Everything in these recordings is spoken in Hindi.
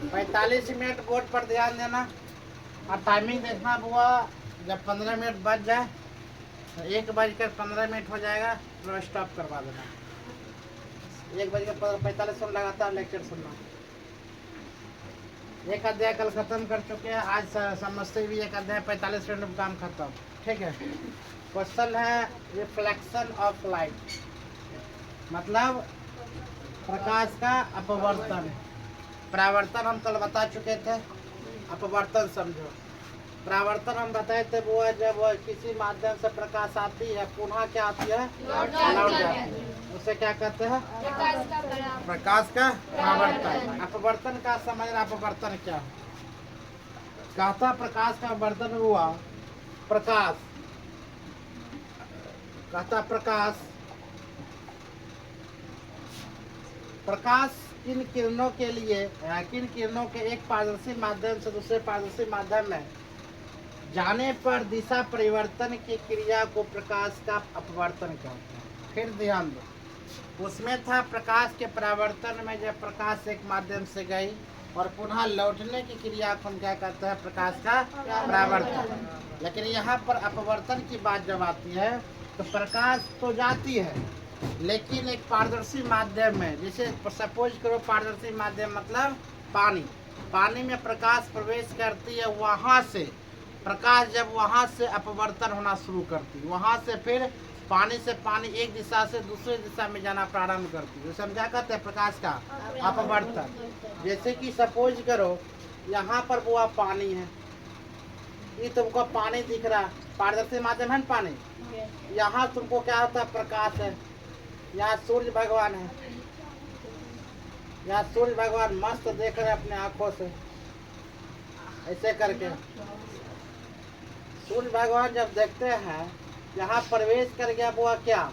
45 मिनट बोर्ड पर ध्यान देना और टाइमिंग देखना बुआ। जब 15 मिनट बच जाए, 1:15 हो जाएगा तो स्टॉप करवा देना। 1:45 मिनट लगातार लेक्चर सुनना। एक अध्याय कल खत्म कर चुके हैं, आज समझते भी एक अध्याय 45 मिनट में काम खत्म। ठीक है। क्वेश्चन है रिफ्लेक्शन ऑफ लाइट, मतलब प्रकाश का अपवर्तन। परावर्तन हम कल बता चुके थे, अपवर्तन समझो। परावर्तन हम बताए थे वो है जब किसी माध्यम से प्रकाश आती है पुनः क्या आती है, लौट जाती है, उसे क्या कहते हैं, प्रकाश का परावर्तन। अपवर्तन का समझना, अपवर्तन क्या है। कहता प्रकाश का अपवर्तन हुआ, प्रकाश कहता प्रकाश किन किरणों के लिए, किन किरणों के एक पारदर्शी माध्यम से दूसरे पारदर्शी माध्यम में जाने पर दिशा परिवर्तन की क्रिया को प्रकाश का अपवर्तन कहते हैं। फिर ध्यान दो, उसमें था प्रकाश के परावर्तन में जब प्रकाश एक माध्यम से गई और पुनः लौटने की क्रिया को हम क्या कहते हैं, प्रकाश का परावर्तन। लेकिन यहाँ पर अपवर्तन की बात जब आती है तो प्रकाश तो जाती है लेकिन एक पारदर्शी माध्यम में, जैसे सपोज करो पारदर्शी माध्यम मतलब पानी में प्रकाश प्रवेश करती है, वहाँ से प्रकाश जब वहाँ से अपवर्तन होना शुरू करती है, वहाँ से फिर पानी से पानी एक दिशा से दूसरी दिशा में जाना प्रारंभ करती है, समझा कहते हैं प्रकाश का अपवर्तन। जैसे कि सपोज करो यहाँ पर वो पानी है, ये तुमको पानी दिख रहा, पारदर्शी माध्यम है ना पानी। यहाँ तुमको क्या होता है, प्रकाश है, यहाँ सूर्य भगवान है, यहाँ सूर्य भगवान मस्त देख रहे अपने आंखों से ऐसे करके। सूर्य भगवान जब देखते हैं यहाँ प्रवेश कर गया वो क्या,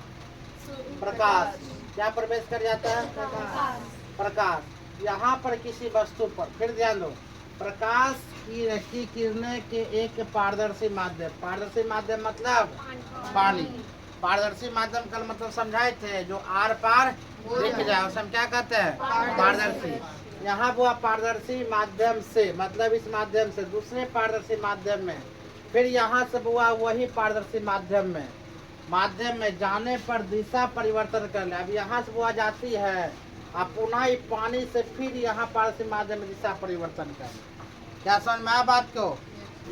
प्रकाश। क्या प्रवेश कर जाता है, प्रकाश। यहाँ पर किसी वस्तु पर, फिर ध्यान दो, प्रकाश की किरणें के एक पारदर्शी माध्यम मतलब पानी। पारदर्शी माध्यम कल मतलब समझाए थे, जो आर पार दिख जाए उसे हम क्या कहते हैं, पारदर्शी। यहाँ वो पारदर्शी माध्यम से मतलब इस माध्यम से दूसरे पारदर्शी माध्यम में, फिर यहाँ से हुआ वही पारदर्शी माध्यम में जाने पर दिशा परिवर्तन कर ले। अब यहाँ से वो जाती है अब पुनः पानी से फिर यहाँ पारदर्शी माध्यम में दिशा परिवर्तन कर। क्या समझ में आया बात को।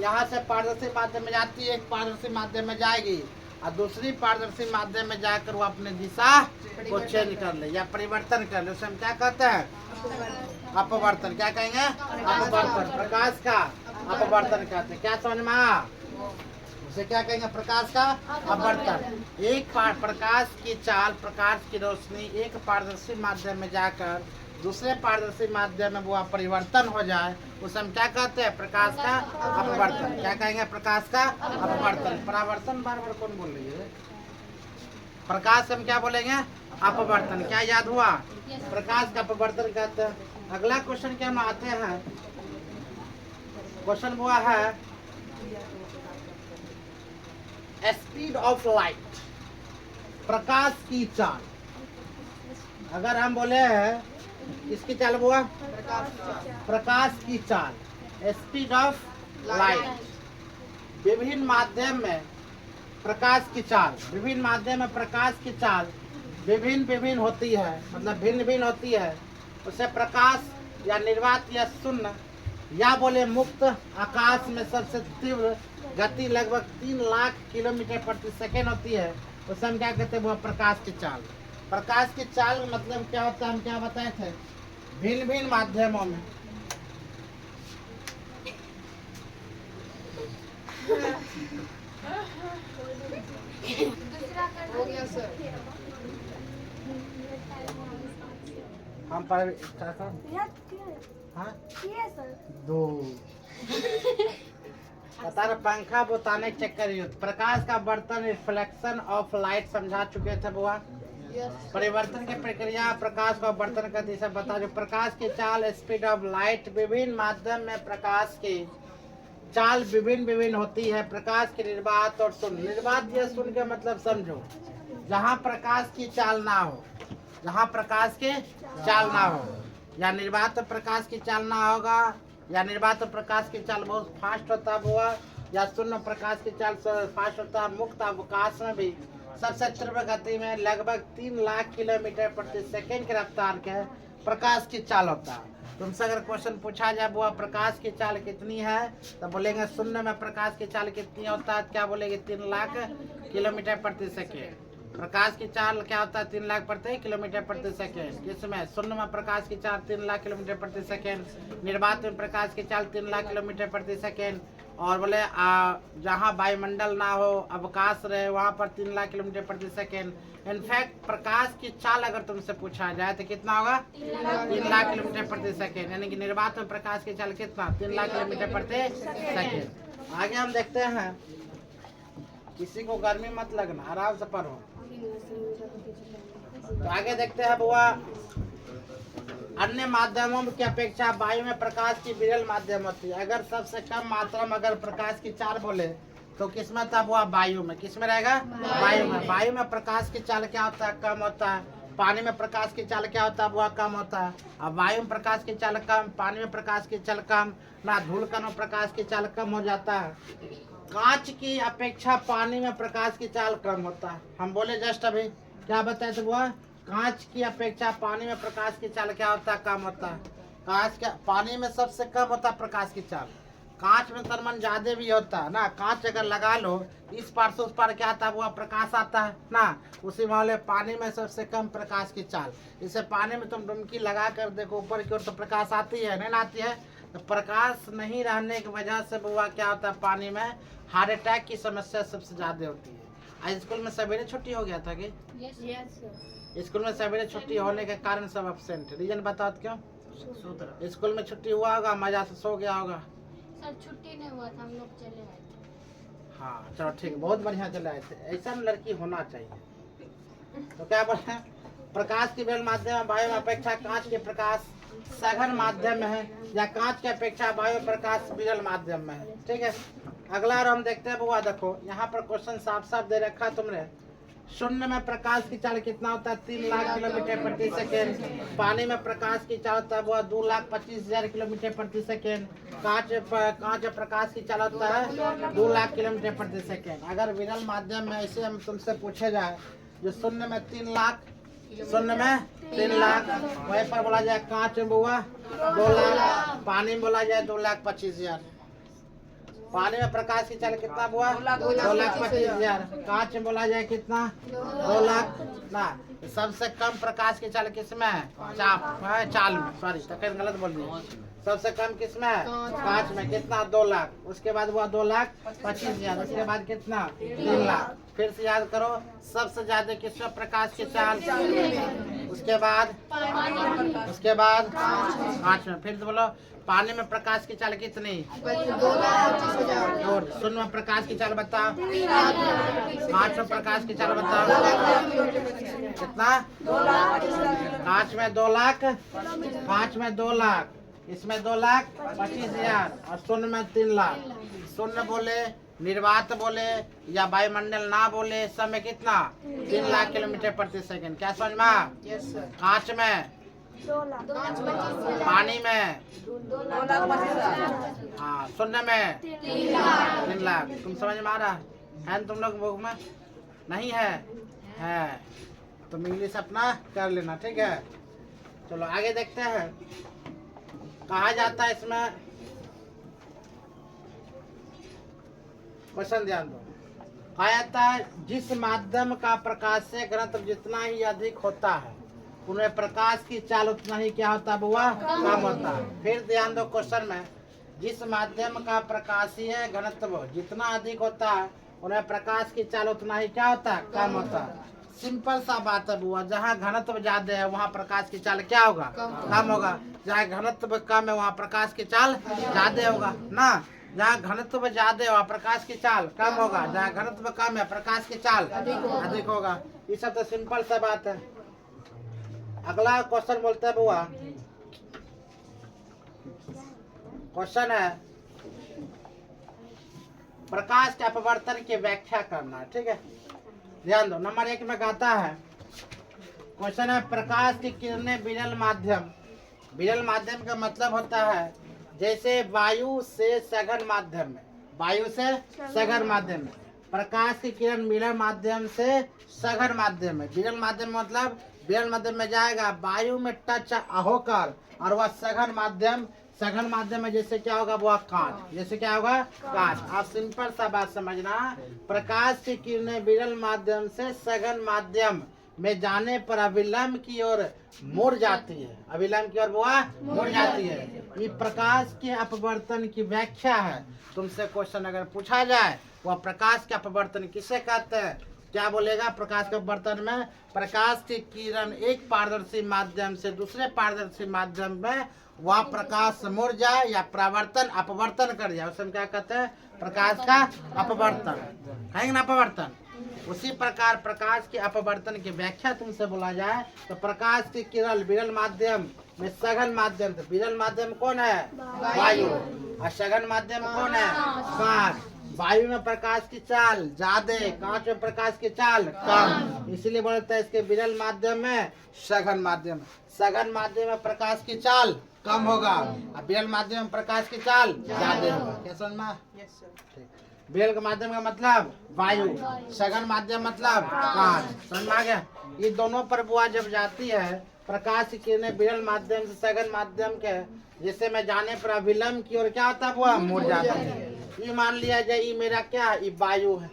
यहाँ से पारदर्शी माध्यम में जाती है, एक पारदर्शी माध्यम में जाएगी और दूसरी पारदर्शी माध्यम में जाकर वो अपने दिशा को चेंज कर ले या परिवर्तन कर ले, उसे हम क्या कहते हैं, अपवर्तन। क्या कहेंगे, अपवर्तन। प्रकाश का अपवर्तन कहते हैं। क्या समझ में आया, उसे क्या कहेंगे, प्रकाश का अपवर्तन। एक प्रकाश की चाल, प्रकाश की रोशनी एक पारदर्शी माध्यम में जाकर दूसरे पारदर्शी माध्यम में वो परिवर्तन हो जाए, उसे हम क्या कहते हैं, प्रकाश का अपवर्तन। क्या कहेंगे, प्रकाश का अपवर्तन। परावर्तन बार बार कौन बोल रही है, प्रकाश से हम क्या बोलेंगे, अपवर्तन। क्या याद हुआ, प्रकाश का अपवर्तन कहते हैं। अगला क्वेश्चन क्या हम आते हैं, क्वेश्चन हुआ है स्पीड ऑफ लाइट, प्रकाश की चाल। अगर हम बोले हैं किसकी चाल हुआ, प्रकाश की चाल, स्पीड ऑफ लाइट। विभिन्न माध्यम में प्रकाश की चाल, विभिन्न माध्यम में प्रकाश की चाल विभिन्न होती है, मतलब भिन्न भिन्न होती है। उसे प्रकाश या निर्वात या शून्य या बोले मुक्त आकाश में सबसे तीव्र गति लगभग 3 लाख किलोमीटर प्रति सेकेंड होती है, उसे हम क्या कहते हैं, वो प्रकाश की चाल। प्रकाश की चाल मतलब क्या होता है, हम क्या बताए थे, भिन्न माध्यमों में हो गया सर। हम पर हाँ दो बता रहे, पंखा बोताने के चक्कर युद्ध। प्रकाश का बर्तन रिफ्लेक्शन ऑफ लाइट समझा चुके थे बुआ। परिवर्तन की प्रक्रिया प्रकाश का बर्तन का दिशा बता जो। प्रकाश की चाल, स्पीड ऑफ लाइट, विभिन्न माध्यम में प्रकाश की चाल विभिन्न होती है। प्रकाश की निर्वात और शून्य। निर्वात या शून्य का मतलब समझो, जहाँ प्रकाश की चाल ना हो, जहाँ प्रकाश की चाल ना हो या निर्वात प्रकाश की चाल ना होगा, या निर्वात प्रकाश की चाल बहुत फास्ट होता हुआ, या शून्य प्रकाश की चाल फास्ट होता। मुक्त अवकाश में भी सबसे तीव्र गति में लगभग 3 लाख किलोमीटर प्रति सेकंड की रफ्तार के प्रकाश की चाल होता है। तुमसे अगर क्वेश्चन पूछा जाए वो प्रकाश की चाल कितनी है, तो बोलेंगे शून्य में प्रकाश की चाल कितनी होता है, क्या बोलेंगे 3 लाख किलोमीटर प्रति सेकेंड। प्रकाश की चाल क्या होता है 3 लाख प्रति किलोमीटर प्रति सेकेंड। किसमें शून्य में प्रकाश की चाल 3 लाख किलोमीटर प्रति सेकेंड, निर्वात में प्रकाश की चाल 3 लाख किलोमीटर प्रति सेकेंड, और बोले जहाँ वायुमंडल ना हो, अवकाश रहे, वहाँ पर 3 लाख किलोमीटर प्रति सेकेंड। इनफैक्ट प्रकाश की चाल अगर तुमसे पूछा जाए तो कितना होगा 3 लाख किलोमीटर प्रति सेकेंड, यानी कि निर्वात में प्रकाश की चाल कितना 3 लाख किलोमीटर प्रति सेकेंड। आगे हम देखते हैं, किसी को गर्मी मत लगना, आराम से पढ़ो। तो आगे देखते हैं बुआ, अन्य माध्यमों की अपेक्षा वायु में प्रकाश की विरल माध्यम होती है। अगर सबसे कम मात्रा में अगर प्रकाश की चाल बोले तो किसमें था बुआ, वायु में। किसमें रहेगा, वायु में। वायु में प्रकाश की चाल क्या होता है, कम होता है। पानी में प्रकाश की चाल क्या होता है बुआ, कम होता है। अब वायु में प्रकाश की चाल कम, पानी में प्रकाश की चाल कम, ना धूल कण में प्रकाश की चाल कम हो जाता है। कांच की अपेक्षा पानी में प्रकाश की चाल कम होता है। हम बोले जस्ट अभी क्या बताए थे बुआ, कांच की अपेक्षा पानी में प्रकाश की चाल क्या होता है, कम होता है। कांच का पानी में सबसे कम होता है प्रकाश की चाल, कांच में तरमन ज्यादा भी होता है ना। कांच अगर लगा लो इस पार से उस पार क्या आता है वो प्रकाश आता है ना, उसी मामले पानी में सबसे कम प्रकाश की चाल। इसे पानी में तुम डुबकी लगा कर देखो ऊपर की ओर तो प्रकाश आती है नहीं आती है। तो प्रकाश नहीं रहने की वजह से बुआ क्या होता है, पानी में हार्ट अटैक की समस्या सबसे ज्यादा होती है। आज स्कूल में सवेरे छुट्टी हो गया था कि स्कूल में सवेरे छुट्टी होने के कारण सब एब्सेंट। रीजन बताओ क्यों? स्कूल में छुट्टी हुआ होगा, मजा से सो गया होगा। सर छुट्टी नहीं हुआ था, हम लोग चले आए थे। हाँ चलो ठीक, बहुत बढ़िया चले आए थे, ऐसा लड़की होना चाहिए। तो क्या बोले, प्रकाश की विरल माध्यम वायु अपेक्षा कांच के प्रकाश सघन माध्यम में है, या कांच की अपेक्षा वायु प्रकाश विरल माध्यम में है। ठीक है, अगला और हम देखते हैं बुआ। देखो यहाँ पर क्वेश्चन साफ साफ दे रखा तुमने। शून्य में प्रकाश की चाल कितना होता है, 3 लाख किलोमीटर प्रति सेकेंड। पानी में प्रकाश की चाल होता है वो 2,25,000 किलोमीटर प्रति सेकेंड। कांच प्रकाश की चाल होता है 2 लाख किलोमीटर प्रति सेकेंड। अगर विरल माध्यम में ऐसे हम तुमसे पूछे जाए, जो शून्य में 3 लाख, शून्य में 3 लाख, वहीं पर बोला जाए कांच में बुआ 2 लाख, पानी में बोला जाए 2,25,000। पानी में प्रकाश की चाल कितना हुआ 2,25,000। कांच में बोला जाए कितना 2 लाख ना। सबसे कम प्रकाश की चाल किसमें है, चाल में, सॉरी तक गलत बोल दिया। सबसे कम किसमें है, कांच में। कितना 2 लाख, उसके बाद हुआ 2,25,000, उसके बाद कितना 3 लाख। फिर से याद करो, सबसे ज्यादा किसमें प्रकाश की चाल, उसके बाद कांच में। फिर से बोलो, पानी में प्रकाश की चाल कितनी, और शून्य में प्रकाश की चाल बताओ, कांच में प्रकाश की चाल बताओ कितना, कांच में 2 लाख, कांच में 2 लाख, इसमें 2,25,000, और शून्य में 3 लाख। शून्य बोले, निर्वात बोले या वायुमंडल ना बोले, समय कितना 3 लाख किलोमीटर प्रति सेकंड। क्या समझ में? कांच में, पानी में, हाँ शून्य में 3 लाख। तुम समझ में आ रहा है तुम लोग बुक में? नहीं है तुम इंग्लिश अपना कर लेना, ठीक है। चलो आगे देखते हैं। कहा जाता है इसमें, क्वेश्चन ध्यान दो। कहा जाता है जिस माध्यम का प्रकाश से घनत्व जितना ही अधिक होता है, उनमें प्रकाश की चाल उतना ही क्या होता है बुआ, कम होता है। फिर ध्यान दो क्वेश्चन में, जिस माध्यम का प्रकाशीय घनत्व जितना अधिक होता है, उनमें प्रकाश की चाल उतना ही क्या होता है, कम होता है। सिंपल सा बात है बुआ, जहाँ घनत्व ज्यादा है वहाँ प्रकाश की चाल क्या होगा, कम होगा। जहाँ घनत्व कम है वहाँ प्रकाश की चाल ज्यादा होगा ना। जहाँ घनत्व ज्यादा है वहाँ प्रकाश की चाल कम होगा, जहाँ घनत्व कम है प्रकाश की चाल अधिक होगा। ये सब तो सिंपल सा बात है। अगला क्वेश्चन बोलते हैं बुआ, क्वेश्चन है प्रकाश के अपवर्तन की व्याख्या करना, ठीक है। ध्यान दो, नंबर 1 में कहता है, क्वेश्चन है प्रकाश की किरणें विरल माध्यम विरल माध्यम का मतलब होता है जैसे वायु से सघन माध्यम में, वायु से सघन माध्यम में, प्रकाश की किरण विरल माध्यम से सघन माध्यम में, विरल माध्यम मतलब विरल माध्यम में जाएगा, वायु में टच होकर, और वह सघन माध्यम में जैसे क्या होगा, वह कांच, जैसे क्या होगा, कांच। आप सिंपल सा बात समझना, प्रकाश की किरणें विरल माध्यम से सघन माध्यम में जाने पर अविलंब की ओर मुड़ जाती है, अविलंब की ओर वह मुड़ जाती है। ये प्रकाश के अपवर्तन की व्याख्या है। तुमसे क्वेश्चन अगर पूछा जाए, वह प्रकाश के अपवर्तन किसे कहते हैं, क्या बोलेगा? प्रकाश के अपवर्तन में प्रकाश की किरण एक पारदर्शी माध्यम से दूसरे पारदर्शी माध्यम में वह प्रकाश मुड़ जाए या परावर्तन अपवर्तन कर जाए, उसे हम क्या कहते हैं? प्रकाश का अपवर्तन, है ना, अपवर्तन। उसी प्रकार प्रकाश के अपवर्तन की व्याख्या तुमसे बोला जाए तो प्रकाश की किरण विरल माध्यम में सघन माध्यम, तो विरल माध्यम कौन है? वायु। और सघन माध्यम कौन है? कांच। वायु में प्रकाश की चाल ज्यादा, कांच में प्रकाश की चाल कम, इसलिए बोलते हैं इसके विरल माध्यम में सघन माध्यम। सघन माध्यम में प्रकाश की चाल कम होगा और विरल माध्यम में प्रकाश की चाल ज्यादा होगा। क्या समझ में? विरल के माध्यम का मतलब वायु, सघन माध्यम मतलब कांच। समझ में आ गया? ये दोनों पर बुआ जब जाती है, प्रकाश की किरणें विरल माध्यम से सघन माध्यम के जैसे में जाने पर अविलंब की ओर क्या होता है, बुआ मुड़ जाता है। ये मान लिया जाए ये मेरा क्या, ये वायु है,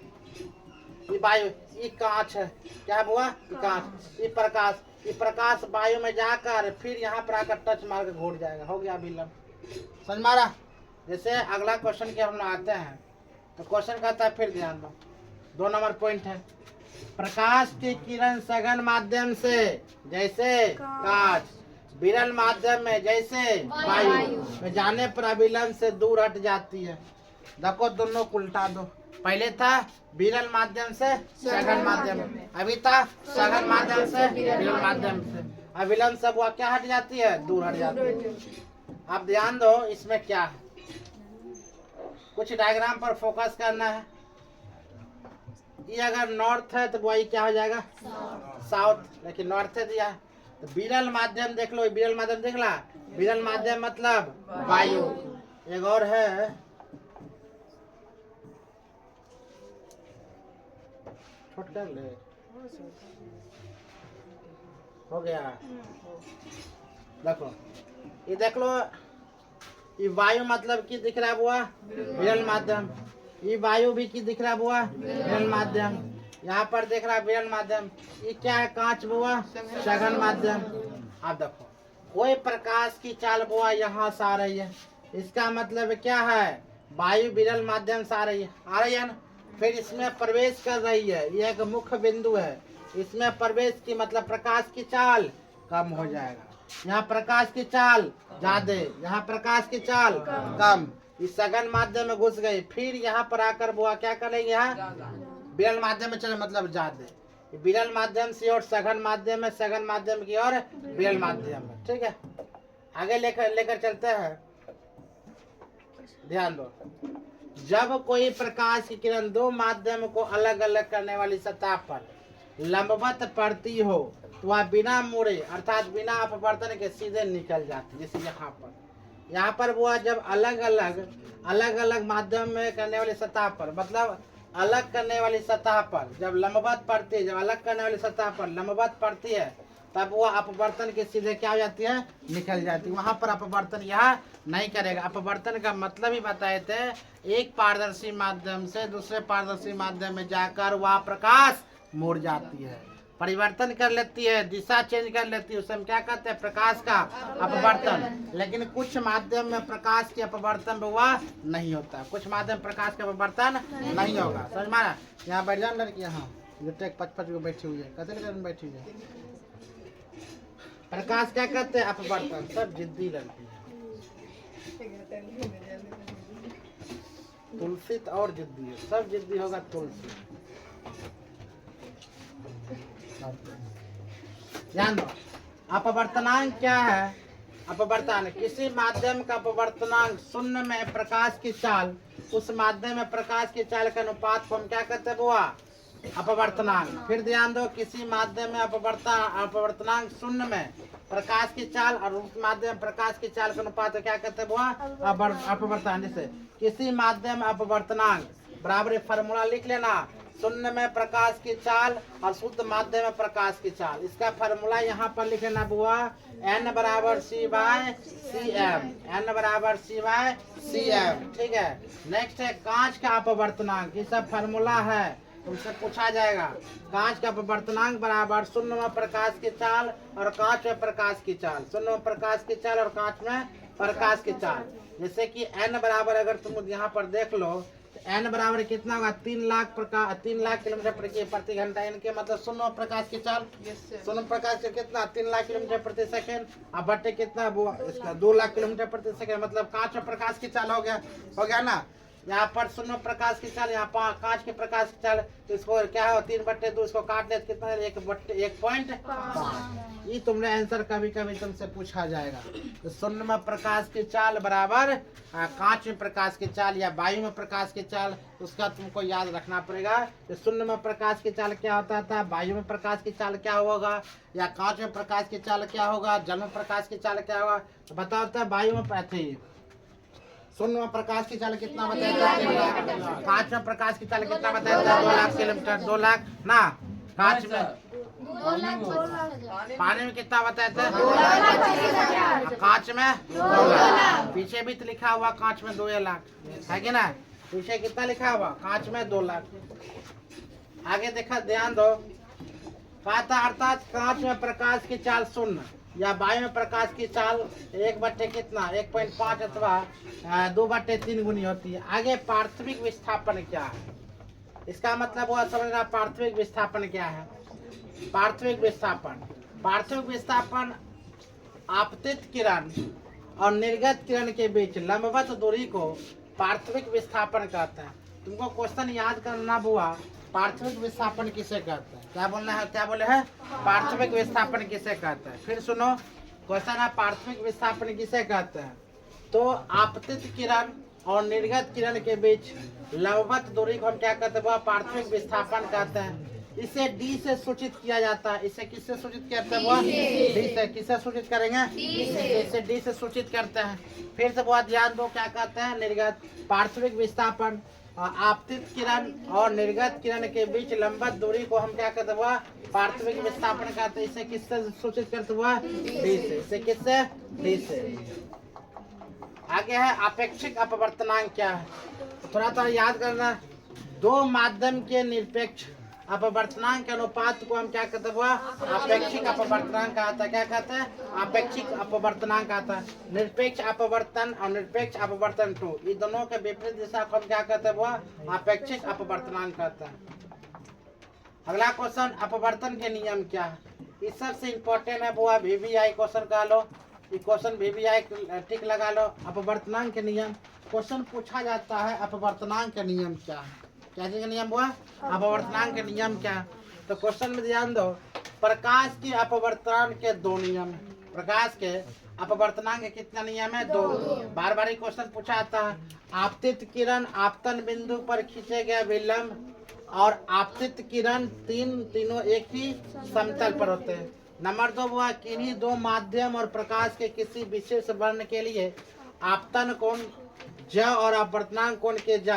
ये वायु, ये कांच है, क्या बुआ, ये कांच, ये प्रकाश वायु में जाकर फिर यहाँ पर आकर टच मार के घूट जाएगा, हो गया अविलंब। समझ मारा? जैसे अगला क्वेश्चन के हम आते हैं तो क्वेश्चन कहता है, फिर ध्यान दो, 2 नंबर पॉइंट है, प्रकाश की किरण सघन माध्यम से जैसे कांच, विरल माध्यम में जैसे वायु में जाने पर अविलंब से दूर हट जाती है। देखो दोनों को उल्टा दो, पहले था विरल माध्यम से सघन माध्यम, अभी था सघन माध्यम से विरल माध्यम से, अविलंब सब वह क्या हट जाती है, दूर हट जाती है। अब ध्यान दो इसमें क्या है, कुछ डायग्राम पर फोकस करना है। ये अगर नॉर्थ है तो वही क्या हो जाएगा, साउथ, लेकिन नॉर्थ है दिया है तो विरल माध्यम देख लो, विरल माध्यम देख ला, विरल माध्यम मतलब वायु। एक और है, छोट कर ले, हो गया। देखो ये देख लो, ये वायु मतलब की दिख रहा है बुआ, विरल माध्यम। ये वायु भी की दिख रहा है बुआ, विरल माध्यम। यहाँ पर देख रहा है विरल माध्यम। ये क्या है, कांच बुआ, सघन माध्यम। अब देखो कोई प्रकाश की चाल बुआ यहाँ से आ रही है, इसका मतलब क्या है, वायु विरल माध्यम से आ रही है ना, फिर इसमें प्रवेश कर रही है, ये एक मुख्य बिंदु है, इसमें प्रवेश की मतलब प्रकाश की चाल कम हो जाएगा, यहाँ प्रकाश की चाल ज्यादा, यहाँ प्रकाश की चाल कम, इस सघन माध्यम में घुस गई, फिर यहाँ पर आकर बुआ क्या करेंगे, यहाँ विरल माध्यम में चले मतलब ज्यादा, विरल माध्यम से और सघन माध्यम में, सघन माध्यम की और विरल माध्यम में। ठीक है, आगे लेकर चलते हैं, ध्यान दो। जब कोई प्रकाश की किरण दो माध्यम को अलग अलग करने वाली सतह पर लंबवत पड़ती हो तो वह बिना मुड़े अर्थात बिना अपवर्तन के सीधे निकल जाती। जैसे यहाँ पर वो जब अलग अलग माध्यम में करने वाली सतह पर, मतलब अलग करने वाली सतह पर जब लंबवत पड़ती है, जब अलग करने वाली सतह पर लंबवत पड़ती है, तब वो अपवर्तन के सीधे क्या हो जाती है, निकल जाती है। वहां पर अपवर्तन यहाँ नहीं करेगा। अपवर्तन का मतलब ही बताए थे, एक पारदर्शी माध्यम से दूसरे पारदर्शी माध्यम में जाकर वह प्रकाश मुड़ जाती है, परिवर्तन कर लेती है, दिशा चेंज कर लेती है, उसे हम क्या कहते हैं, प्रकाश का अपवर्तन। लेकिन कुछ माध्यम में प्रकाश के अपवर्तन हुआ नहीं होता, कुछ माध्यम प्रकाश का अपवर्तन नहीं होगा। समझ मारा? यहाँ बैठ जाओ लड़की, यहाँ जो 5-5 को बैठी हुई है, कहते बैठी हुई है, प्रकाश क्या कहते हैं, अपवर्तन। सब जिद्दी लड़की है, तुलसी तो और जिद्दी है, सब जिद्दी होगा तुलसी। ध्यान दो, अपवर्तनांक क्या है, अपवर्तन किसी माध्यम का अपवर्तनांक शून्य में प्रकाश की चाल, उस माध्यम में प्रकाश की चाल का अनुपात को हम क्या कहते हैं बुआ, अपवर्तनांक। फिर ध्यान दो, किसी माध्यम में अपवर्तनांक शून्य में प्रकाश की चाल और उस माध्यम प्रकाश की चाल का अनुपात को क्या कहते हैं बुआ? अपवर्तनांक। जैसे किसी माध्यम में अपवर्तनांक बराबर फार्मूला लिख लेना, शून्य में प्रकाश की चाल और शुद्ध माध्यम में प्रकाश की चाल। इसका फार्मूला यहाँ पर लिख लेना बुआ, n बराबर c/cm, n बराबर c/cm। ठीक है। नेक्स्ट है कांच का अपवर्तनांक। ये सब फार्मूला है, तुमसे पूछा जाएगा। कांच का अपवर्तनांक बराबर शून्य में प्रकाश की चाल और कांच में प्रकाश की चाल, शून्य में प्रकाश की चाल और कांच में प्रकाश की चाल। जैसे कि n बराबर, अगर तुम यहाँ पर देख लो, n बराबर कितना होगा? 3 लाख किलोमीटर प्रति घंटा। इनके मतलब शून्य प्रकाश की चाल, शून्य प्रकाश से कितना? 3 लाख किलोमीटर प्रति सेकंड। अब बटे कितना वो इसका? 2 लाख किलोमीटर प्रति सेकंड। मतलब कांच में प्रकाश की चाल हो गया ना। यहाँ पर शून्य प्रकाश की चाल, यहाँ पर कांच के प्रकाश की चाल। तो इसको क्या हो? 3/2, इसको काट ले कितना? 1.5। ये तुमने आंसर कभी कभी तुमसे पूछा जाएगा। तो शून्य में प्रकाश की चाल बराबर कांच में प्रकाश की चाल या वायु में प्रकाश की चाल, उसका तुमको याद रखना पड़ेगा। तो शून्य में प्रकाश की चाल क्या होता था, वायु में प्रकाश की चाल क्या होगा, या कांच में प्रकाश की चाल क्या होगा, जल में प्रकाश की चाल क्या होगा। तो बताओ तो वायु में शून्य में प्रकाश की चाल कितना बताया था? कांच में प्रकाश की चाल कितना बताया था? 2 लाख किलोमीटर। 2 लाख ना, कांच में 2,25,000। पानी में कितना बताया था? कांच में 2 लाख। पीछे भी तो लिखा हुआ कांच में 2 लाख, है कि ना? पीछे कितना लिखा हुआ? कांच में 2 लाख। आगे देखा, ध्यान दो। कहा था अर्थात कांच में प्रकाश की चाल शून्य या वायु में प्रकाश की चाल 1/, कितना? 1.5 अथवा 2/3 गुनी होती है। आगे पार्थिविक विस्थापन क्या है? इसका मतलब हुआ समझना, पार्थिविक विस्थापन क्या है? पार्थिविक विस्थापन आपतित किरण और निर्गत किरण के बीच लंबवत दूरी को पार्थिविक विस्थापन कहते हैं। तुमको क्वेश्चन याद करना बुआ, पार्थिविक विस्थापन किसे कहते हैं? क्या बोलना है? क्या बोले हैं? पार्थिविक विस्थापन किसे कहते हैं? फिर सुनो, क्वेश्चन है पार्थिविक विस्थापन किसे कहते हैं? तो आपतित किरण और निर्गत किरण के बीच लंबवत दूरी को हम क्या कहते हैं? वह पार्थिविक विस्थापन कहते हैं। इसे डी से सूचित किया जाता है। इसे किससे सूचित करते हैं? वह डी से। किससे सूचित करेंगे? इसे डी से सूचित करते हैं। फिर से बहुत ध्यान दो, क्या कहते हैं? निर्गत पार्थिविक विस्थापन आपतित किरण और निर्गत किरण के बीच लंबवत दूरी को हम क्या कहते हैं? वह पार्थिविक विस्थापन कहते हैं। इसे किससे सूचित करते हैं? वह डी से। इसे किससे? डी से। आगे है अपेक्षिक अपवर्तनांक क्या है? थोड़ा थोड़ा याद करना। दो माध्यम के निरपेक्ष अपवर्तनांक के अनुपात को हम क्या कहते हैं? वह अपेक्षिक अपवर्तनांक कहता है। क्या कहते हैं? अपेक्षिक अपवर्तनांक कहता है। निरपेक्ष अपवर्तन और निरपेक्ष अपवर्तन 2, ये दोनों के विपरीत दिशा को हम क्या कहते हैं? वह अपेक्षिक अपवर्तनांक कहता है। अगला क्वेश्चन, अपवर्तन के नियम क्या है? इस सबसे इम्पोर्टेंट है बुआ, VVI क्वेश्चन का लो। ये क्वेश्चन VVI टिक लगा लो। अपवर्तनांक के नियम क्वेश्चन पूछा जाता है। अपवर्तनांक के नियम क्या है? क्या चीज का नियम हुआ? अपवर्तनांक के नियम क्या? तो क्वेश्चन में ध्यान दो, प्रकाश की अपवर्तन के 2 नियम है। प्रकाश के अपवर्तनांक के कितना नियम है? 2। बार बार क्वेश्चन पूछा जाता है। आपतित किरण आपतन बिंदु पर खींचे गए विलंब और आपतित किरण तीनों एक ही समतल पर होते हैं। नंबर 2 हुआ, किन्हीं 2 माध्यम और प्रकाश के किसी विशेष वर्ण के लिए आपतन कोण ज और अपवर्तनांक कोण के ज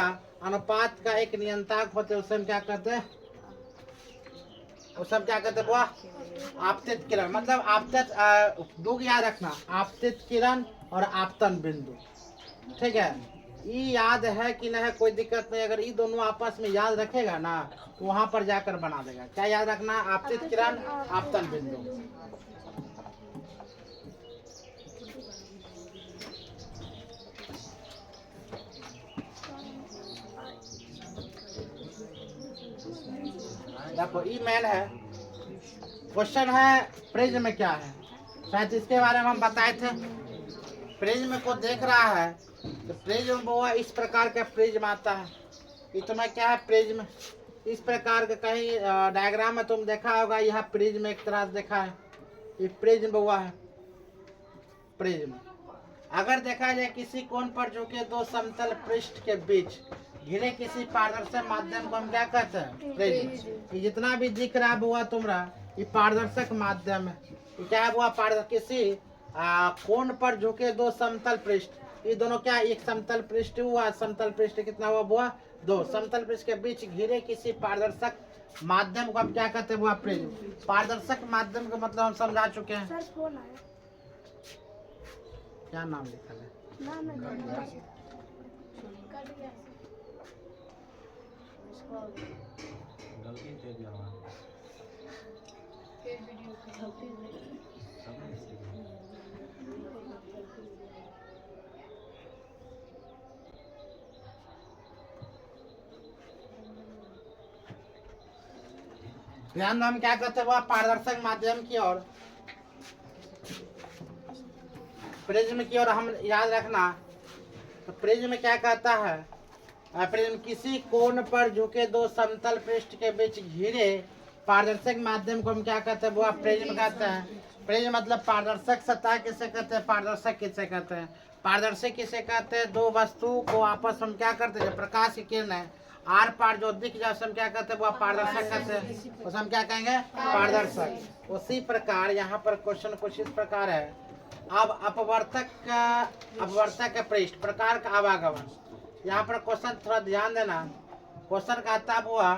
अनुपात का एक नियंत्रक होते हैं। उसे हम क्या कहते हैं? उसे हम क्या कहते हैं? वह आपतित किरण। मतलब आपतित दो याद रखना, आपतित किरण और आपतन बिंदु। ठीक है, ये याद है कि नहीं? कोई दिक्कत नहीं। अगर ये दोनों आपस में याद रखेगा ना तो वहां पर जाकर बना देगा। क्या याद रखना? आपतित किरण, आपतन बिंदु। देखो ई मेन है। क्वेश्चन है प्रिज्म क्या है? शायद इसके बारे में हम बताए थे। प्रिज्म को देख रहा है तो प्रिज्म वो इस प्रकार का प्रिज्म आता है। इसमें क्या है? प्रिज्म इस प्रकार का, कहीं डायग्राम में तुम देखा होगा, यह प्रिज्म एक तरह से देखा है। ये प्रिज्म हुआ है। प्रिज्म अगर देखा जाए किसी कोण पर झुके 2 समतल पृष्ठ के बीच घिरे किसी पारदर्शक माध्यम को हम क्या कहते हैं? प्रिज्म। ये जितना भी दिख रहा है बुआ तुम्हारा, ये पारदर्शक माध्यम है। ये क्या है? वो किसी कोण पर झुके दो समतल पृष्ठ, ये दोनों क्या, एक समतल पृष्ठ हुआ, समतल पृष्ठ कितना हुआ? बुआ 2। समतल पृष्ठ के बीच घिरे किसी पारदर्शक माध्यम को हम क्या कहते हैं? बुआ प्रिज्म। पारदर्शक माध्यम का मतलब हम समझा चुके हैं। सर फोन आया। क्या नाम लिखा है? नाम है कट गया। गलती से भी हमारा फिर वीडियो ध्यान दो, हम क्या कहते हैं? वह पारदर्शक माध्यम की ओर, प्रिज्म की ओर हम याद रखना। तो प्रिज्म क्या कहता है? प्रिज्म किसी कोण पर झुके दो समतल पृष्ठ के बीच घिरे पारदर्शक माध्यम को हम क्या कहते हैं? वो प्रिज्म कहते हैं। प्रिज्म मतलब पारदर्शक सतह किसे कहते हैं? पारदर्शक किसे कहते हैं? पारदर्शक किसे कहते हैं? दो वस्तु को आपस में क्या करते हैं? प्रकाश की किरण है आर पार जो दिख जाए उसे हम क्या कहते हैं? वो पारदर्शक कहते हैं। उसे हम क्या कहेंगे? पारदर्शक। उसी प्रकार यहाँ पर क्वेश्चन कुछ इस प्रकार है। अब अपवर्तक का पृष्ठ प्रकार का आवागमन, यहाँ पर क्वेश्चन थोड़ा ध्यान देना। क्वेश्चन कहता हुआ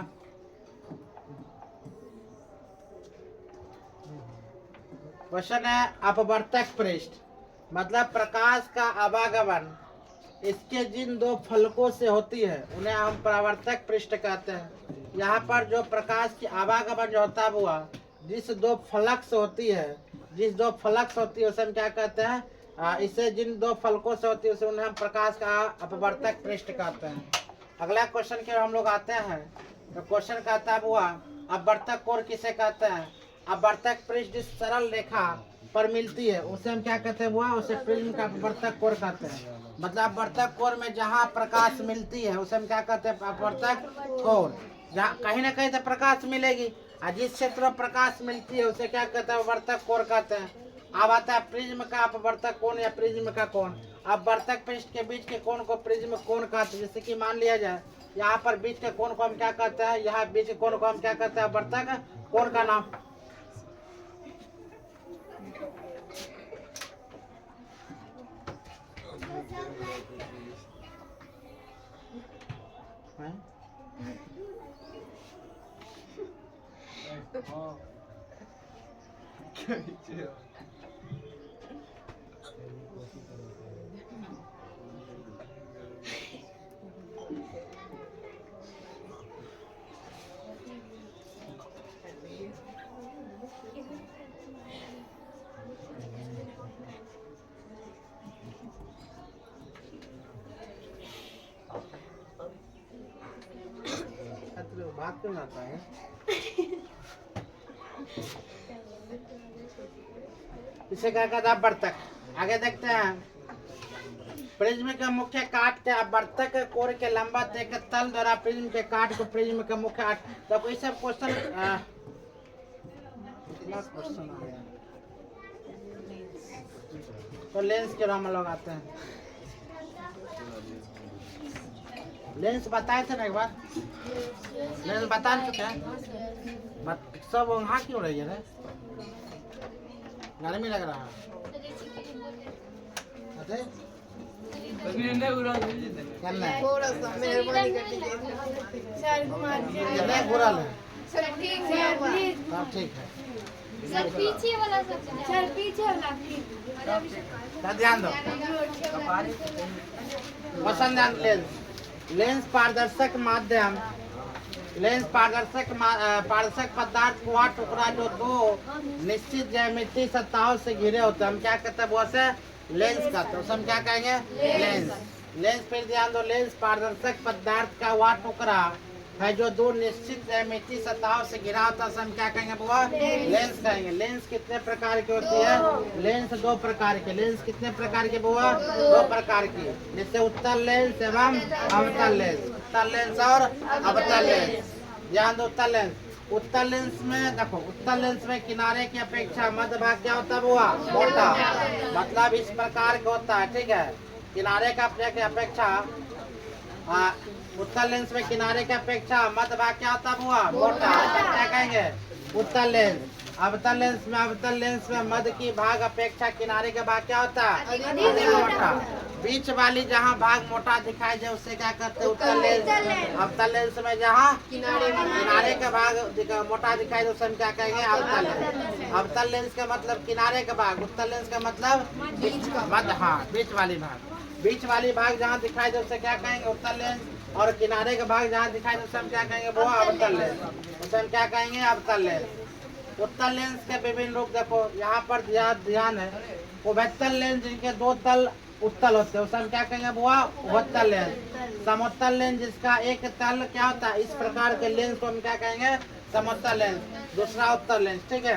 क्वेश्चन है अपवर्तक पृष्ठ मतलब प्रकाश का आवागमन इसके जिन दो फलकों से होती है उन्हें हम परावर्तक पृष्ठ कहते हैं। यहाँ पर जो प्रकाश की आवागमन जो होता हुआ जिस दो फलक से होती है उसे हम क्या कहते हैं? इसे जिन दो फलकों से होती है उसे उन्हें हम प्रकाश का अपवर्तक पृष्ठ कहते हैं। अगला क्वेश्चन के हम लोग आते हैं। तो क्वेश्चन कहता हुआ अपवर्तक कोण किसे कहते हैं? अपवर्तक पृष्ठ जिस सरल रेखा पर मिलती है उसे हम क्या कहते हैं? वो उसे प्रिज्म का अपवर्तक कोण कहते हैं। मतलब अपवर्तक कोण में जहाँ प्रकाश मिलती है उसे हम क्या कहते हैं? अपवर्तक कोण। जहाँ कहीं ना कहीं तो प्रकाश मिलेगी और जिस क्षेत्र में प्रकाश मिलती है उसे क्या कहते हैं? अपवर्तक कोण कहते हैं। अब आता है प्रिज्म का अपवर्तक कोण या प्रिज्म का कोण। अपवर्तक पृष्ठ के बीच के कोण को प्रिज्म कोण कहते हैं। जैसे कि मान लिया जाए यहाँ पर बीच के कोण को हम क्या कहते हैं? यहाँ बीच के कोण को हम क्या कहते हैं? अपवर्तक कोण का नाम। बात क्यों आता है? इसे क्या कहता है? अपवर्तक। आगे देखते हैं। प्रिज्म के मुख्य काट के अपवर्तक कोण के लंबवत एक तल द्वारा प्रिज्म के काट को प्रिज्म के मुख्य काट। तो कोई सब क्वेश्चन आ गया। तो लेंस के हम लोग आते हैं। लेंस बताए थे ना एक बार? लेंस बता चुके हैं। सब वहाँ क्यों रही है? गर्मी लग रहा है। थोड़ा सा मेहरबानी करके सर घुमा कितने घुरल है? सर ठीक है प्लीज। सब ठीक है। सर पीछे वाला सर पीछे वाला तो ध्यान दो। क्वेश्चन ध्यान। लेंस पारदर्शक माध्यम, लेंस पारदर्शक पदार्थ को टुकड़ा जो दो निश्चित ज्यामितीय सतहों से घिरे होते हैं हम क्या कहते हैं? वो से लेंस कहते हैं। हम क्या कहेंगे? लेंस। लेंस फिर ध्यान दो। लेंस पारदर्शक पदार्थ का वह टुकड़ा है जो दो निश्चित ज्यामितीय सतहों से घिरा होता है। हम क्या कहेंगे? वो लेंस कहेंगे। लेंस कितने प्रकार की होती है? लेंस दो प्रकार के। लेंस कितने प्रकार के? वो दो प्रकार की, जैसे उत्तल लेंस एवं अवतल लेंस। उत्तल लेंस और अवतल लेंस। ध्यान दो। उत्तल लेंस, उत्तल लेंस में देखो, उत्तल लेंस में किनारे की अपेक्षा मध्य भाग क्या होता है? वो मोटा, मतलब इस प्रकार का होता है। ठीक है। किनारे का अपेक्षा उत्तल लेंस में किनारे की अपेक्षा मध्य भाग क्या होता है? वो मोटा। क्या कहेंगे? उत्तल लेंस। अवतल लेंस में मध्य की भाग अपेक्षा किनारे का भाग क्या होता है? अधिक मोटा। बीच वाली जहाँ भाग मोटा दिखाई दे उससे क्या करते हैं? उत्तल लेंस। अवतल लेंस में जहाँ किनारे का भाग मोटा दिखाई दे उसे हम क्या कहेंगे? अवतल लेंस। अवतल लेंस का मतलब किनारे का भाग, उत्तल लेंस का मतलब मध्य, हाँ बीच वाली भाग। बीच वाली भाग जहाँ दिखाई दे उसे क्या कहेंगे? उत्तल लेंस। और किनारे का भाग जहाँ दिखाई दे उसे हम क्या कहेंगे? वो अवतल लेंस। उसे हम क्या कहेंगे? अवतल लेंस। उत्तल लेंस के विभिन्न रूप देखो, यहाँ पर ध्यान है। उभयतल लेंस जिनके दो तल उत्तल होते हैं उसे हम क्या कहेंगे? वो उभयतल लेंस। समोत्तल लेंस जिसका एक तल क्या होता है? इस प्रकार के लेंस को हम क्या कहेंगे? समोत्तल लेंस। दूसरा उत्तल लेंस, ठीक है।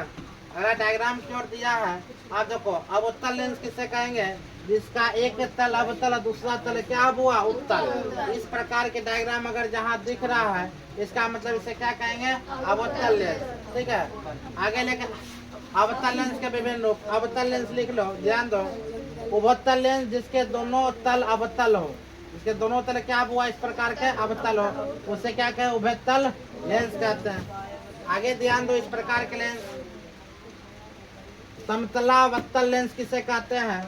अगर डायग्राम की ओर दिया है आप देखो, अब उत्तल लेंस किसे कहेंगे? जिसका एक तल अवतल और दूसरा तल क्या हुआ? उत्तल। इस प्रकार के डायग्राम अगर जहाँ दिख रहा है इसका मतलब इसे क्या कहेंगे? अवतल लेंस, ठीक है। आगे लेकर अवतल लेंस के विभिन्न रूप। अवतल लेंस लिख लो, ध्यान दो। उभयतल लेंस जिसके दोनों तल अवतल हो, इसके दोनों तल क्या हुआ? इस प्रकार के अवतल हो, उसे क्या कहे? उभयतल लेंस कहते हैं। आगे ध्यान दो, इस प्रकार के लेंस। समतलावतल लेंस किसे कहते हैं?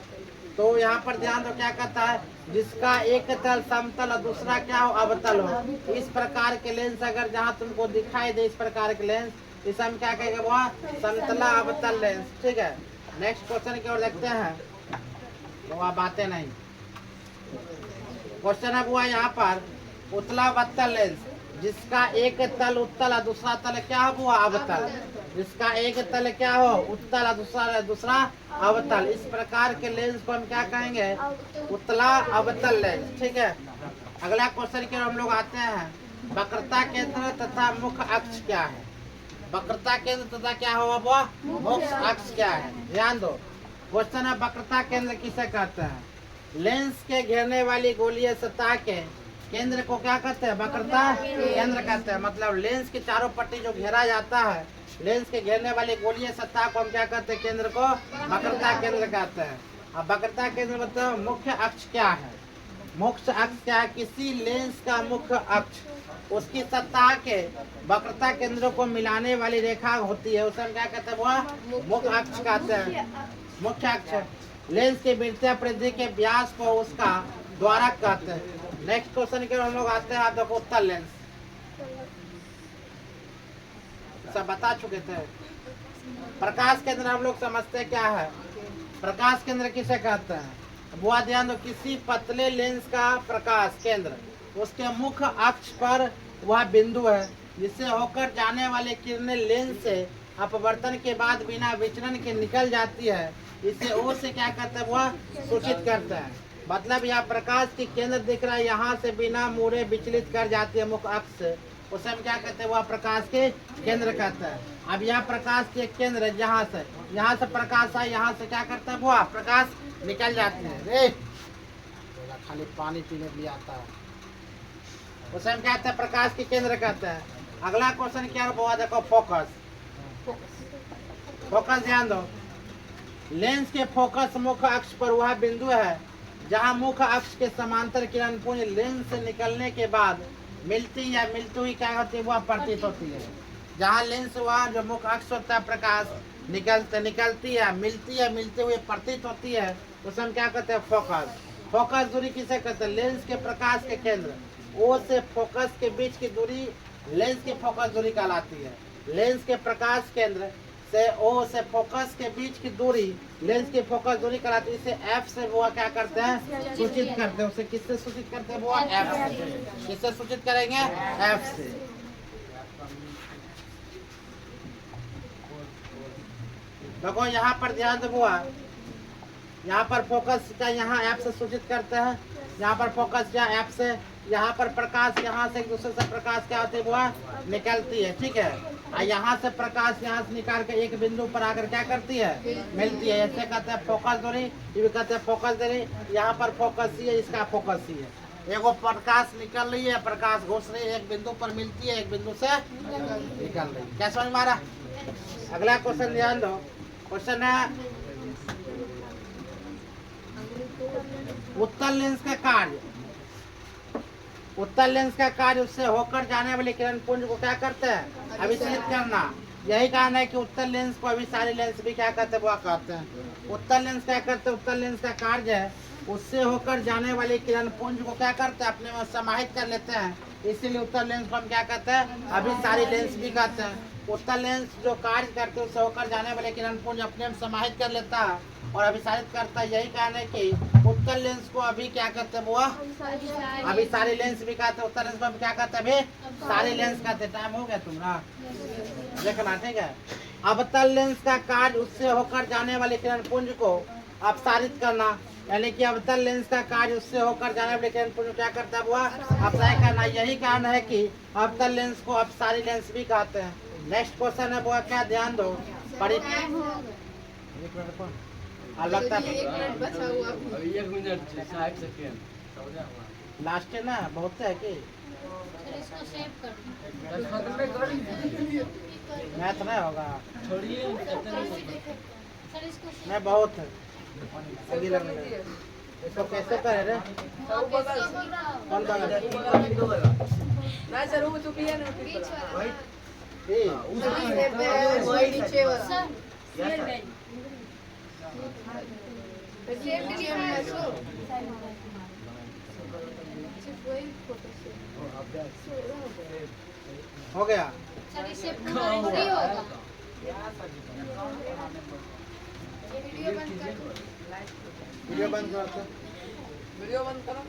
तो यहाँ पर ध्यान दो, क्या कहता है? जिसका एक तल समतल और दूसरा क्या हो? अवतल हो। इस प्रकार के लेंस अगर जहाँ तुमको दिखाई दे इस प्रकार के लेंस, इसे हम क्या कहेंगे? वो समतला अवतल लेंस, ठीक है। नेक्स्ट क्वेश्चन की ओर देखते हैं। वो आप बातें नहीं, क्वेश्चन है वो यहाँ पर उत्तलावतल लेंस जिसका एक तल उत्तल और दूसरा तल क्या हुआ? अवतल। जिसका एक तल क्या हो? उत्तल और दूसरा अवतल। इस प्रकार के लेंस को हम क्या कहेंगे? उत्तला अवतल लेंस, ठीक है। अगला क्वेश्चन की ओर हम लोग आते हैं। वक्रता केंद्र तथा मुख्य अक्ष क्या है? वक्रता केंद्र तथा क्या होगा? वो मुख्य अक्ष क्या है? ध्यान दो, क्वेश्चन है वक्रता केंद्र किसे कहते हैं? लेंस के घेरने वाली गोलीय सतह के केंद्र को क्या कहते हैं? वक्रता केंद्र कहते हैं। मतलब लेंस की चारों पट्टी जो घेरा जाता है, लेंस के घेरने वाली गोलीय सतह को हम क्या कहते हैं? केंद्र को वक्रता केंद्र कहते हैं। अब वक्रता केंद्र मतलब मुख्य अक्ष क्या है? मुख्य अक्ष क्या है? किसी लेंस का मुख्य अक्ष उसकी सतह के वक्रता केंद्र को मिलाने वाली रेखा होती है, उसे हम क्या कहते हैं? वो मुख्य अक्ष कहते हैं। मुख्य अक्ष लेंस की वृत्तीय परिधि के व्यास को उसका द्वारक कहते हैं। नेक्स्ट क्वेश्चन के हम लोग आते हैं। आप देखो, उत्तल लेंस सब बता चुके थे। प्रकाश केंद्र हम लोग समझते क्या है? प्रकाश केंद्र किसे कहते हैं? वो ध्यान दो, किसी पतले लेंस का प्रकाश केंद्र उसके मुख्य अक्ष पर वह बिंदु है जिससे होकर जाने वाले किरणें लेंस से अपवर्तन के बाद बिना विचलन के निकल जाती है। इसे ओ से क्या करते हैं? वह सूचित करता है। मतलब यह प्रकाश की केंद्र दिख रहा है, यहाँ से बिना मुड़े विचलित कर जाती है मुख्य अक्ष से, उसे हम क्या कहते हैं? वह प्रकाश के केंद्र कहते हैं। अब यह प्रकाश के केंद्र है, यहाँ से प्रकाश है, यहाँ से क्या करता है? वह प्रकाश निकल जाते हैं। खाली पानी पीने के लिए आता है, उसे हम कहते हैं प्रकाश के केंद्र कहते हैं। अगला क्वेश्चन क्या हुआ? देखो, फोकस। फोकस ध्यान दो, लेंस के फोकस मुख्य अक्ष पर वह बिंदु है जहां मुख्य अक्ष के समांतर किरण पुंज लेंस से निकलने के बाद मिलती या मिलती हुई क्या होती है? वह प्रतीत होती है। जहां लेंस वहाँ जो मुख्य अक्ष होता है प्रकाश निकलती है, मिलती हुई प्रतीत होती है, उसे हम क्या कहते हैं? फोकस। फोकस दूरी किसे कहते हैं? लेंस के प्रकाश के केंद्र ओ से फोकस के बीच की दूरी लेंस की फोकस दूरी कहलाती है। लेंस के प्रकाश केंद्र से ओ से फोकस के बीच की दूरी लेंस की फोकस दूरी कहलाती है। इसे एफ से वो क्या करते हैं? सूचित करते हैं। उसे किससे सूचित करते हैं? वो एफ से। किससे सूचित करेंगे? एफ से। देखो यहाँ पर ध्यान दो, यहाँ पर फोकस का यहाँ एफ से सूचित करते हैं। यहाँ पर फोकस क्या? एफ से। यहाँ पर प्रकाश यहाँ से एक दूसरे से प्रकाश क्या होती है? वो निकलती है, ठीक है। और यहाँ से प्रकाश यहाँ से निकाल के एक बिंदु पर आकर क्या करती है? मिलती है। ऐसे कहते हैं फोकस दूरी, ये भी कहते हैं फोकस दूरी। यहाँ पर फोकस ही है, इसका फोकस ही है। एगो प्रकाश निकल रही है, प्रकाश घुस रही है, एक बिंदु पर मिलती है, एक बिंदु से निकल रही है। क्या समझ में आ रहा? अगला क्वेश्चन ध्यान दो, क्वेश्चन है उत्तल लेंस का कार्य। उत्तल लेंस का कार्य उससे होकर जाने वाली किरण पुंज को क्या करते हैं? अभिचलित करना। यही कारण है कि उत्तल लेंस को अभी सारे लेंस भी क्या कहते हैं, वो कहते हैं। उत्तल लेंस क्या करते हैं, उत्तल लेंस का कार्य है उससे होकर जाने वाले किरण पुंज को क्या करते हैं, अपने में समाहित कर लेते हैं। इसीलिए उत्तल लेंस को हम क्या कहते हैं, अभिसारी लेंस भी कहते हैं। उत्तल लेंस जो कार्य करते हैं उससे होकर जाने वाले किरण पुंज अपने में समाहित कर लेता है और अभिसारित करता है। यही कारण है कि उत्तल लेंस को अभी क्या कहते हैं, वो अभिसारी लेंस भी कहते हैं। उत्तल लेंस को हम क्या कहते हैं, अभी सारी लेंस कहते हैं। टाइम हो गया तुम्हारा, देखना ठीक है। अवतल लेंस का कार्य उससे होकर जाने वाले किरण पुंज को अपसारित करना, यानी कि अवतल लेंस का कार्य उससे होकर जाने वाले किरण पुंज को क्या करता है, वो अपसारित करना। यही कारण है कि अवतल लेंस को अपसारी लेंस भी कहते हैं। नेक्स्ट क्वेश्चन है वो क्या, ध्यान दो। लगता है 1 मिनट 60 सेकेंड लास्ट है ना, बहुत है कि सर इसको सेव कर मैथ नहीं होगा, छोड़िए सर इसको सेव मैं बहुत है अभी लगने लगा। इसको कैसे करे रे, कौन बगल ना सर वो चुकी है ना बीच वाला ये वही नीचे वाला सर हो गया। सर इससे पूरा थोड़ी होगा। वीडियो बंद कर दो। वीडियो बंद करो।